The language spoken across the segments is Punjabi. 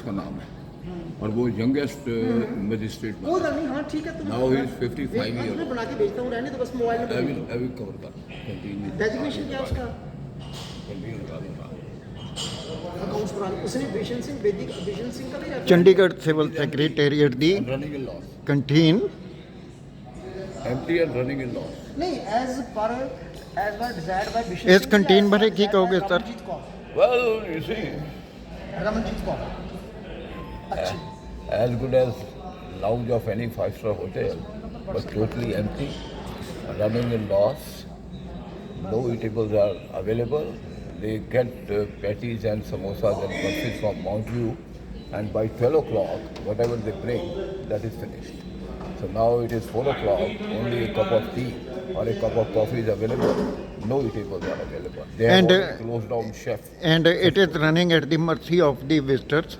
उसका नाम है और वो यंगेस्ट मजिस्ट्रेट कोई गल नहीं, हाँ ठीक है। तुम नाउ ही इज 55 ईयर मैं बना के भेजता हूँ, रहने तो बस mobile I number will cover कर कंटिन्यू डेजिग्नेशन क्या है उसका? कंटिन्यू करा दूंगा अकाउंट्स बनाने उसने बिशन सिंह बेदी, बिशन सिंह का भी reference- ਚੰਡੀਗੜ੍ਹ ਸਿਵਲ ਸੈਕਟਰੀਏਟ ਦੀ running in loss canteen empty and running in loss नहीं as per desired by Bishan ਇਸ ਕੰਟੀਨ ਬਾਰੇ ਕੀ ਕਹੋਗੇ sir? Ramanjit Kaur, well you see Ramanjit Kaur अच्छी as good as lounge of any five-star hotel, but totally empty, running in loss. No eatables are available. They get patties and samosas and burfis from Mount View, and by 12 o'clock, whatever they bring, that is finished. So now it is 4 o'clock, only a cup of tea or a cup of coffee is available. No eatables are available. They have And, already closed down chef. and it is running at the mercy of the visitors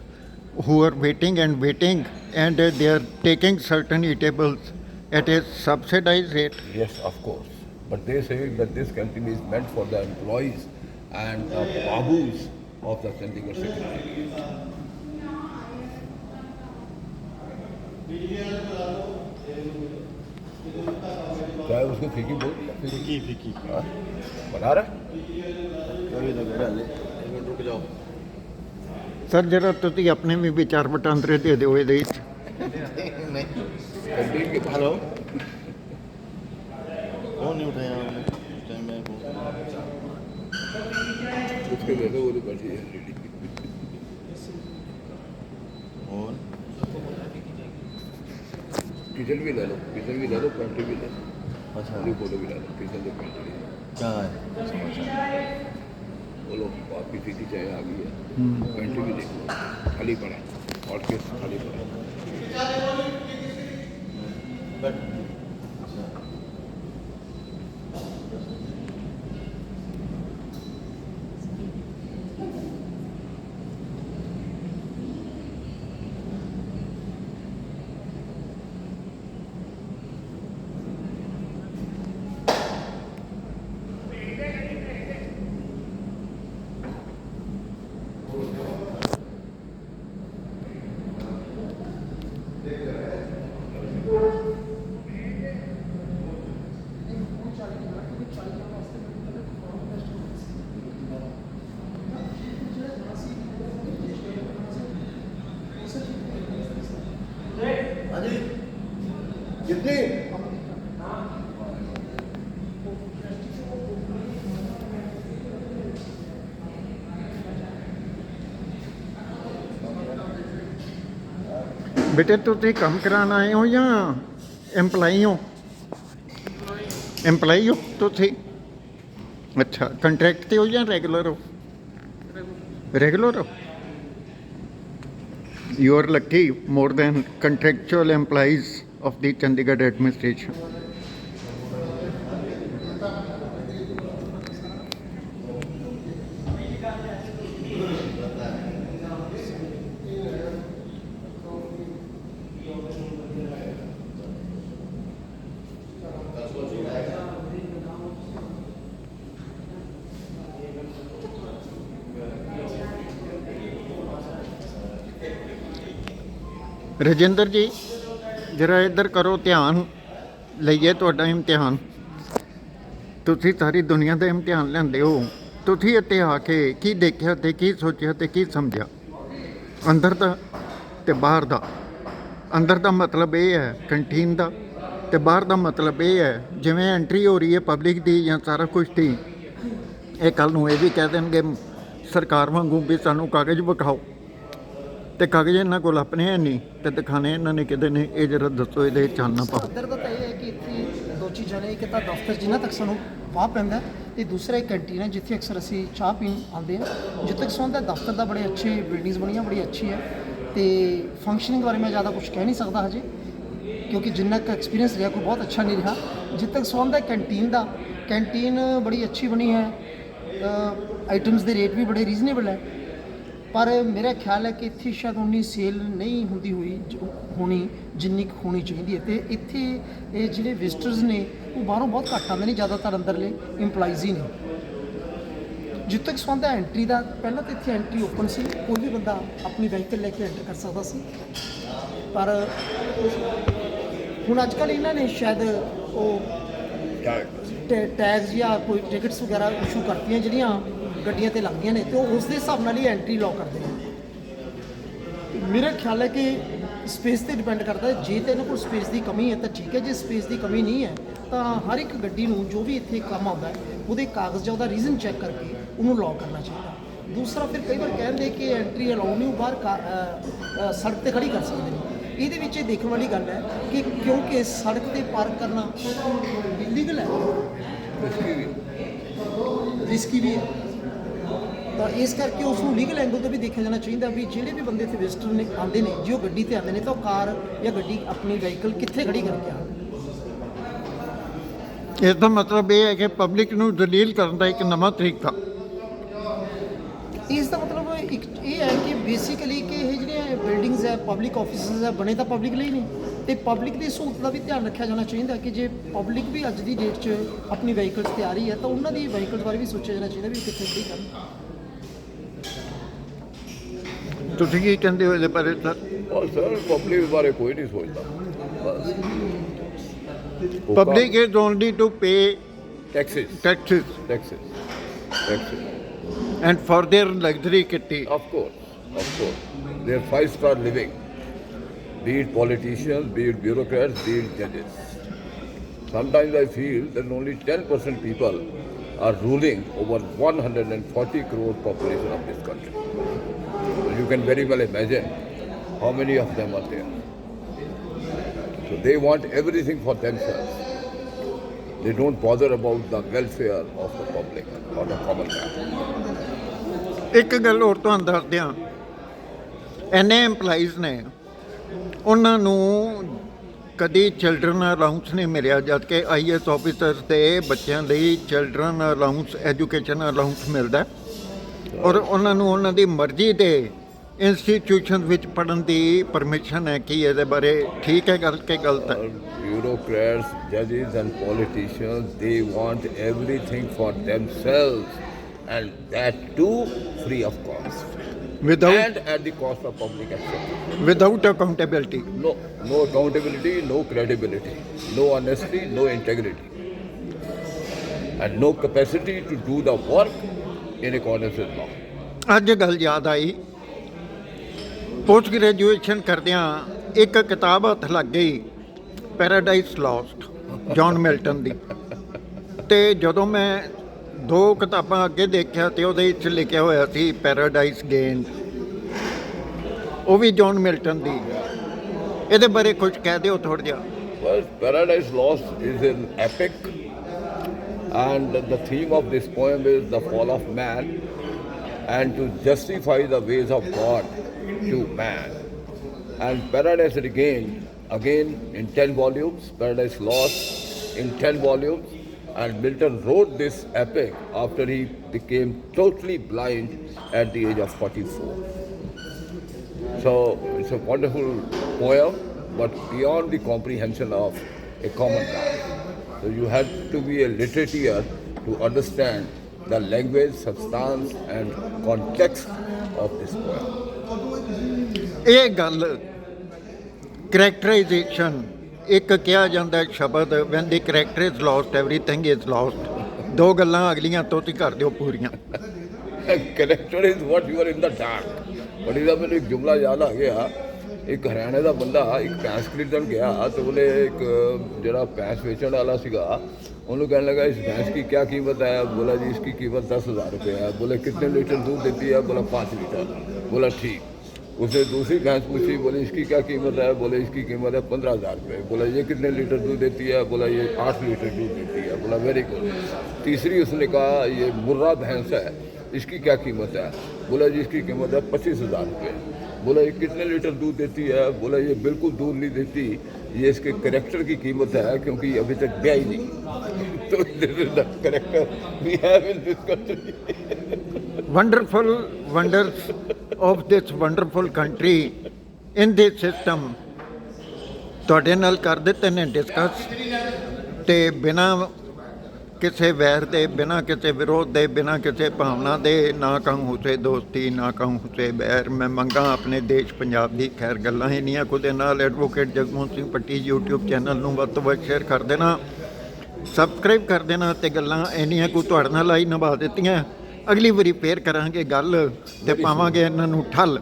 who are waiting and waiting, and they are taking certain eatables at a subsidized rate. Yes, of course. But they say that this canteen is meant for the employees and the babus of the Chandigarh Secretariat. क्या है उसको फीकी बोल फीकी फीकी बना रहा कभी तो बेड़ा ले एक मिनट रुक जाओ ਸਰ ਜਰਾ ਤੁਸੀਂ ਆਪਣੇ ਵੀ ਵਿਚਾਰ ਵਟਾਂਦਰੇ ਦੇ ਦਿਓ ਇਹਦੇ ਵਿੱਚ। नहीं कैंटीन के हेलो फोन नहीं उठाया उन्होंने उस टाइम मैं उसके दे दो वो तो बैठी है रेडी और किचन भी ले लो पेंट्री भी ले लो अच्छा खाली फोटो भी ले लो किचन से पेंट्री क्या है समाचार? बोलो आपकी फीकी चाय आ गई है पेंट्री भी देख लो खाली पड़ा और केस खाली पड़ा कितने ਬੇਟੇ ਤੁਸੀਂ ਕੰਮ ਕਰਾਉਣ ਆਏ ਹੋ ਜਾਂ EMPLOYE ਹੋ? EMPLOYE ਹੋ ਤੁਸੀਂ? ਅੱਛਾ, ਕੰਟਰੈਕਟ ਤੇ ਹੋ ਜਾਂ ਰੈਗੂਲਰ ਹੋ? ਰੈਗੂਲਰ ਹੋ? You are lucky, more than contractual employees of the Chandigarh administration. Rajinder ji ਜਰਾ ਇੱਧਰ ਕਰੋ, ਧਿਆਨ ਲਈਏ ਤੁਹਾਡਾ ਇਮਤਿਹਾਨ। ਤੁਸੀਂ ਸਾਰੀ ਦੁਨੀਆ ਦਾ ਇਮਤਿਹਾਨ ਲੈਂਦੇ ਹੋ। ਤੁਸੀਂ ਇੱਥੇ ਆ ਕੇ ਕੀ ਦੇਖਿਆ ਤੇ ਕੀ ਸੋਚਿਆ ਤੇ ਕੀ ਸਮਝਿਆ? ਅੰਦਰ ਦਾ ਤੇ ਬਾਹਰ ਦਾ। ਅੰਦਰ ਦਾ ਮਤਲਬ ਇਹ ਹੈ ਕੰਟੀਨ ਦਾ, ਤੇ ਬਾਹਰ ਦਾ ਮਤਲਬ ਇਹ ਹੈ ਜਿਵੇਂ ਐਂਟਰੀ ਹੋ ਰਹੀ ਹੈ ਪਬਲਿਕ ਦੀ ਜਾਂ ਸਾਰਾ ਕੁਛ ਦੀ, ਇਹ ਕੱਲ੍ਹ ਨੂੰ ਇਹ ਵੀ ਕਹਿ ਦੇਣਗੇ ਸਰਕਾਰ ਵਾਂਗੂ ਵੀ ਸਾਨੂੰ ਕਾਗਜ਼ ਵਿਖਾਓ, ਤੇ ਕਾਗਜ਼ ਇਹਨਾਂ ਕੋਲ ਆਪਣੇ ਹੈ ਨਹੀਂ ਤੇ ਦਿਖਾਣੇ ਇਹਨਾਂ ਨੇ ਕਿਤੇ ਨੇ। ਇਹ ਜਰਾ ਦੱਸੋ, ਇਹਦੇ ਚਾਨਣਾ ਪਾਓ। ਇੱਧਰ ਦਾ ਤਾਂ ਇਹ ਹੈ ਕਿ ਇੱਥੇ ਦੋ ਚੀਜ਼ਾਂ ਨੇ। ਇੱਕ ਤਾਂ ਦਫ਼ਤਰ ਜਿਨ੍ਹਾਂ ਤੱਕ ਸਾਨੂੰ ਵਾਹ ਪੈਂਦਾ, ਤੇ ਦੂਸਰਾ ਇੱਕ ਕੈਂਟੀਨ ਹੈ ਜਿੱਥੇ ਅਕਸਰ ਅਸੀਂ ਚਾਹ ਪੀਣ ਆਉਂਦੇ ਹਾਂ। ਜਿੱਥੇ ਤੱਕ ਸੰਬੰਧ ਹੈ ਦਫ਼ਤਰ ਦਾ, ਬੜੇ ਅੱਛੇ ਬਿਲਡਿੰਗਸ ਬਣੀਆਂ, ਬੜੀ ਅੱਛੀ ਹੈ। ਤੇ ਫੰਕਸ਼ਨਿੰਗ ਬਾਰੇ ਮੈਂ ਜ਼ਿਆਦਾ ਕੁਝ ਕਹਿ ਨਹੀਂ ਸਕਦਾ ਹਜੇ, ਕਿਉਂਕਿ ਜਿੰਨਾ ਕੁ ਐਕਸਪੀਰੀਅੰਸ ਰਿਹਾ ਕੋਈ ਬਹੁਤ ਅੱਛਾ ਨਹੀਂ ਰਿਹਾ। ਜਿੱਥੇ ਤੱਕ ਸੰਬੰਧ ਹੈ ਕੈਂਟੀਨ ਦਾ, ਕੈਂਟੀਨ ਬੜੀ ਅੱਛੀ ਬਣੀ ਹੈ, ਆਈਟਮਸ ਦੇ ਰੇਟ ਵੀ ਬੜੇ ਰੀਜ਼ਨੇਬਲ ਹੈ। ਪਰ ਮੇਰਾ ਖਿਆਲ ਹੈ ਕਿ ਇੱਥੇ ਸ਼ਾਇਦ ਉਨੀ ਸੇਲ ਨਹੀਂ ਹੁੰਦੀ ਹੋਣੀ ਜਿੰਨੀ ਕੁ ਹੋਣੀ ਚਾਹੀਦੀ ਹੈ। ਅਤੇ ਇੱਥੇ ਇਹ ਜਿਹੜੇ ਵਿਜ਼ਟਰਸ ਨੇ ਉਹ ਬਾਹਰੋਂ ਬਹੁਤ ਘੱਟ ਆਉਂਦੇ ਨੇ, ਜ਼ਿਆਦਾਤਰ ਅੰਦਰਲੇ ਇੰਪਲਾਈਜ਼ ਹੀ ਨੇ। ਜਿੱਥੇ ਤੱਕ ਸੰਬੰਧ ਹੈ ਐਂਟਰੀ ਦਾ, ਪਹਿਲਾਂ ਤਾਂ ਇੱਥੇ ਐਂਟਰੀ ਓਪਨ ਸੀ, ਕੋਈ ਵੀ ਬੰਦਾ ਆਪਣੀ ਵਹੀਕਲ ਲੈ ਕੇ ਐਂਟਰ ਕਰ ਸਕਦਾ ਸੀ। ਪਰ ਹੁਣ ਅੱਜ ਕੱਲ੍ਹ ਇਹਨਾਂ ਨੇ ਸ਼ਾਇਦ ਉਹ ਟੈਗਸ ਜਾਂ ਕੋਈ ਟਿਕਟਸ ਵਗੈਰਾ ਇਸ਼ੂ ਕਰਤੀਆਂ ਜਿਹੜੀਆਂ ਗੱਡੀਆਂ ਤੇ ਲੱਗਦੀਆਂ ਨੇ, ਤੇ ਉਹ ਉਸ ਦੇ ਹਿਸਾਬ ਨਾਲ ਹੀ ਐਂਟਰੀ ਲੌਕ ਕਰਦੇ ਨੇ। ਮੇਰਾ ਖਿਆਲ ਹੈ ਕਿ ਸਪੇਸ ਤੇ ਡਿਪੈਂਡ ਕਰਦਾ ਹੈ। ਜੇ ਤਾਂ ਇਹਨਾਂ ਕੋਲ ਸਪੇਸ ਦੀ ਕਮੀ ਹੈ ਤਾਂ ਠੀਕ ਹੈ, ਜੇ ਸਪੇਸ ਦੀ ਕਮੀ ਨਹੀਂ ਹੈ ਤਾਂ ਹਰ ਇੱਕ ਗੱਡੀ ਨੂੰ ਜੋ ਵੀ ਇੱਥੇ ਕੰਮ ਆਉਂਦਾ ਹੈ ਉਹਦੇ ਕਾਗਜ਼ ਜਾਂ ਉਹਦਾ ਰੀਜ਼ਨ ਚੈੱਕ ਕਰਕੇ ਉਹਨੂੰ ਲੌਕ ਕਰਨਾ ਚਾਹੀਦਾ। ਦੂਸਰਾ, ਫਿਰ ਕਈ ਵਾਰ ਕਹਿੰਦੇ ਕਿ ਐਂਟਰੀ ਅਲਾਉ ਨਹੀਂ, ਉਹ ਬਾਹਰ ਸੜਕ ਤੇ ਖੜੀ ਕਰ ਸਕਦੇ ਨੇ। ਇਹਦੇ ਵਿੱਚ ਇਹ ਦੇਖਣ ਵਾਲੀ ਗੱਲ ਹੈ ਕਿ ਕਿਉਂਕਿ ਸੜਕ ਤੇ ਪਾਰਕ ਕਰਨਾ ਇਲੀਗਲ ਹੈ, ਰਿਸਕੀ ਵੀ ਹੈ, ਤਾਂ ਇਸ ਕਰਕੇ ਉਸ ਨੂੰ ਲੀਗਲ ਐਂਗਲ ਤੋਂ ਵੀ ਦੇਖਿਆ ਜਾਣਾ ਚਾਹੀਦਾ ਵੀ ਜਿਹੜੇ ਵੀ ਬੰਦੇ ਇੱਥੇ ਵਿਜ਼ਟਰ ਨੇ ਆਉਂਦੇ ਨੇ, ਜੇ ਉਹ ਗੱਡੀ ਤੇ ਆਉਂਦੇ ਨੇ ਤਾਂ ਉਹ ਕਾਰ ਜਾਂ ਗੱਡੀ ਆਪਣੀ ਵਹੀਕਲ ਕਿੱਥੇ ਖੜੀ ਕਰਕੇ ਆਉਣ। ਇਸ ਦਾ ਮਤਲਬ ਇਹ ਹੈ ਕਿ ਪਬਲਿਕ ਨੂੰ ਦਲੀਲ ਕਰਨ ਦਾ ਇੱਕ ਨਵਾਂ ਤਰੀਕਾ। ਇਸ ਦਾ ਮਤਲਬ ਇੱਕ ਇਹ ਹੈ ਕਿ ਬੇਸਿਕਲੀ ਕਿ ਇਹ ਜਿਹੜੀਆਂ ਬਿਲਡਿੰਗਸ ਹੈ, ਪਬਲਿਕ ਆਫਿਸਿਸ ਹੈ, ਬਣੇ ਤਾਂ ਪਬਲਿਕ ਲਈ ਨੇ, ਤੇ ਪਬਲਿਕ ਦੀ ਸਹੂਲਤ ਦਾ ਵੀ ਧਿਆਨ ਰੱਖਿਆ ਜਾਣਾ ਚਾਹੀਦਾ ਕਿ ਜੇ ਪਬਲਿਕ ਵੀ ਅੱਜ ਦੀ ਡੇਟ 'ਚ ਆਪਣੀ ਵਹੀਕਲਸ ਤੇ ਆ ਰਹੀ ਹੈ ਤਾਂ ਉਹਨਾਂ ਦੀ ਵਹੀਕਲਸ ਬਾਰੇ ਵੀ ਸੋਚਿਆ ਜਾਣਾ ਚਾਹੀਦਾ ਵੀ ਕਿੱਥੇ ਖੜੀ ਕਰਨ। ਤੁਸੀਂ ਕੀ ਕਹਿੰਦੇ ਹੋ ਇਹਦੇ ਬਾਰੇ ਸਰ? और सर पब्लिक बारे कोई नहीं सोचता, बस public is only to pay taxes taxes taxes and for their luxury kitty. of course their 5-star living, be it politicians, be it bureaucrats, be it judges. Sometimes I feel that only 10% people are ruling over 140 crore population of this country. So you can very well imagine how many of them are there. So they want everything for themselves. They don't bother about the welfare of the public or the common man. ਇੱਕ ਗੱਲ ਹੋਰ ਤੁਹਾਨੂੰ ਦੱਸ ਦਿਆਂ, ਇੰਨੇ EMPLOYEES ਨੇ, ਉਹਨਾਂ ਨੂੰ ਕਦੀ ਚਿਲਡਰਨ ਅਲਾਊਂਸ ਨਹੀਂ ਮਿਲਿਆ, ਜਦ ਕਿ IAS ਆਫਿਸਰਸ ਦੇ ਬੱਚਿਆਂ ਲਈ ਚਿਲਡਰਨ ਅਲਾਊਂਸ, ਐਜੂਕੇਸ਼ਨ ਅਲਾਊਂਸ ਮਿਲਦਾ ਔਰ ਉਹਨਾਂ ਨੂੰ ਉਹਨਾਂ ਦੀ ਮਰਜ਼ੀ ਦੇ ਇੰਸਟੀਟਿਊਸ਼ਨ ਵਿੱਚ ਪੜ੍ਹਨ ਦੀ ਪਰਮਿਸ਼ਨ ਹੈ। ਕੀ ਇਹਦੇ ਬਾਰੇ ਠੀਕ ਹੈ ਗੱਲ ਕਿ ਗਲਤ ਹੈ? Bureaucrats, judges and politicians, they want everything for themselves, and that too free of cost Without and at the cost of public acceptance. without accountability. No accountability, no credibility, no honesty, no integrity, and no capacity to do the work in accordance with law. ਅੱਜ ਗੱਲ ਯਾਦ ਆਈ, ਪੋਸਟ ਗ੍ਰੈਜੂਏਸ਼ਨ ਕਰਦਿਆਂ ਇੱਕ ਕਿਤਾਬ ਹੱਥ ਲੱਗ ਗਈ, ਪੈਰਾਡਾਈਜ਼ ਲੌਸਟ, ਜੌਨ ਮਿਲਟਨ ਦੀ। ਤੇ ਜਦੋਂ ਮੈਂ 2 ਕਿਤਾਬਾਂ ਅੱਗੇ ਦੇਖਿਆ ਤੇ ਉਹਦੇ ਵਿੱਚ ਲਿਖਿਆ ਹੋਇਆ ਸੀ ਪੈਰਾਡਾਈਜ਼ ਗੇਨ, ਉਹ ਵੀ ਜੌਨ ਮਿਲਟਨ ਦੀ। ਇਹਦੇ ਬਾਰੇ ਕੁਝ ਕਹਿ ਦਿਓ ਥੋੜ੍ਹਾ ਜਿਹਾ। Well, Paradise Lost is an epic, and the theme of this poem is the fall of man and to justify the ways of God to man. And Paradise Regained again in 10 volumes, Paradise Lost in 10 volumes, and Milton wrote this epic after he became totally blind at the age of 44. So it's a wonderful poem, but beyond the comprehension of a common man. So you have to be a literature to understand the language, substance and context of this poem. ਇਹ ਗੱਲ ਕਰੈਕਟਰਾਈਜੇਸ਼ਨ, ਇੱਕ ਕਿਹਾ ਜਾਂਦਾ ਸ਼ਬਦ, van the character is lost everything is lost. 2 ਗੱਲਾਂ ਅਗਲੀਆਂ ਤੋਤੀ ਕਰ ਦਿਓ ਪੂਰੀਆਂ। Character is what you are in the dark. ਬੜੀ ਦਾ ਮੈਨੂੰ ਇੱਕ ਜੁਮਲਾ ਯਾਦ ਆ ਗਿਆ, ਇੱਕ ਹਰਿਆਣੇ ਦਾ ਬੰਦਾ ਇੱਕ ਭੈਂਸ ਖਰੀਦਣ ਗਿਆ ਤੇ ਉਹਨੇ ਇੱਕ ਜਿਹੜਾ ਭੈਂਸ ਵੇਚਣ ਵਾਲਾ ਸੀਗਾ ਉਹਨੂੰ ਕਹਿਣ लगा इस भैंस की क्या कीमत है? बोला जी इसकी कीमत 10,000 रुपये है। बोले कितने लीटर दूध देती है? बोला 5 लीटर। बोला ठीक। उसने दूसरी भैंस पूछी, बोले इसकी क्या कीमत है? बोले इसकी कीमत है 15,000 रुपये। बोला ये कितने लीटर दूध देती है? बोला ये 8 लीटर दूध देती है। बोला वेरी गुड। तीसरी उसने कहा ये मुर्रा भैंस है, इसकी क्या कीमत है? बोला जी इसकी कीमत है 25,000 रुपये। बोला ये कितने लीटर दूध देती है? बोला ये बिल्कुल दूध नहीं देती, ये इसके करेक्टर की कीमत है क्योंकि अभी तक गया ही नहीं। तो this is the character we have in this country. wonderful wonders of this wonderful country in this system ਤੁਹਾਡੇ ਨਾਲ ਕਰ ਦਿੱਤੇ ਨੇ ਡਿਸਕਸ, ਤੇ ਬਿਨਾਂ ਕਿਸੇ ਵੈਰ ਦੇ ਬਿਨਾਂ ਕਿਸੇ ਵਿਰੋਧ ਦੇ ਬਿਨਾਂ ਕਿਸੇ ਭਾਵਨਾ ਦੇ ਨਾ ਕਹੂੰ ਹੁਸੇ ਦੋਸਤੀ ਨਾ ਕਹੂੰ ਹੁਸੇ ਬੈਰ ਮੈਂ ਮੰਗਾ ਆਪਣੇ ਦੇਸ਼ ਪੰਜਾਬ ਦੀ ਖੈਰ ਗੱਲਾਂ ਇੰਨੀਆਂ ਕੁ ਦੇ ਨਾਲ ਐਡਵੋਕੇਟ ਜਗਮੋਹਨ ਸਿੰਘ ਪੱਟੀ YouTube ਚੈਨਲ ਨੂੰ ਵੱਧ ਤੋਂ ਵੱਧ ਸ਼ੇਅਰ ਕਰ ਦੇਣਾ, ਸਬਸਕ੍ਰਾਈਬ ਕਰ ਦੇਣਾ ਤੇ ਗੱਲਾਂ ਇੰਨੀਆਂ ਕੁ ਤੁਹਾਡੇ ਨਾਲ ਆਈ ਨਿਭਾ ਦਿੱਤੀਆਂ। ਅਗਲੀ ਵਾਰੀ ਫੇਰ ਕਰਾਂਗੇ ਗੱਲ ਤੇ ਪਾਵਾਂਗੇ ਇਹਨਾਂ ਨੂੰ ਠੱਲ।